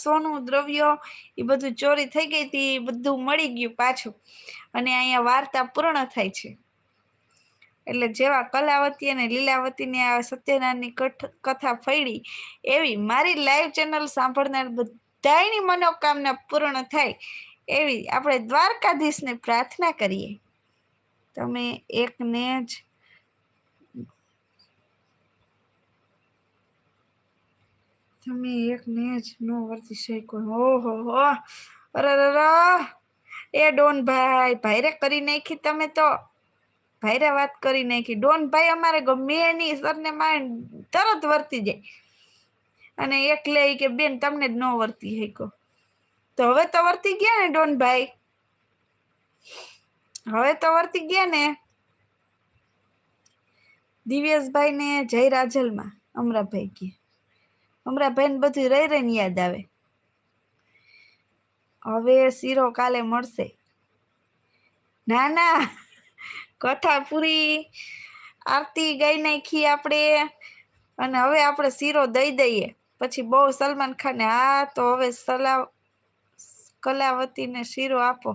સોનું દ્રવ્યો એ બધું ચોરી થઈ ગઈ હતી, એ બધું મળી ગયું પાછું, અને અહીંયા વાર્તા પૂર્ણ થાય છે. એટલે જેવા કલાવતી અને લીલાવતીની આ સત્યનારાયણની કથા ફળી, એવી મારી લાઈવ ચેનલ સાંભળનાર બધાની મનોકામના પૂર્ણ થાય એવી આપણે દ્વારકાધીશને પ્રાર્થના કરીએ. તમે એકને જ નો વર્તી શકો. ઓહો હો, અરે એ ડોન ભાઈ કરી નાખી તમે તો, ભાઈરે વાત કરી નાખી. ડોન ભાઈ અમારે ગમે એની સરને માં તરત વર્તી જાય, અને એકલે કે બેન તમને જ ન વર્તી શકો. તો હવે તો વર્તી ગયા ને ડોન ભાઈ, હવે તો વર્તી ગયા ને. દિવ્યેશભાઈ ને જય રાજલમાં અમરાભાઈ કે, અમરાભાઈ ને બધું રહી રહીને યાદ આવે. હવે શીરો કાલે મળશે. ના ના, કથા પૂરી, આરતી ગાઈ નાખી આપણે, અને હવે આપણે શીરો દઈ દઈએ. પછી બહુ સલમાન ખાન, હા તો હવે કલાવતીને શીરો આપો.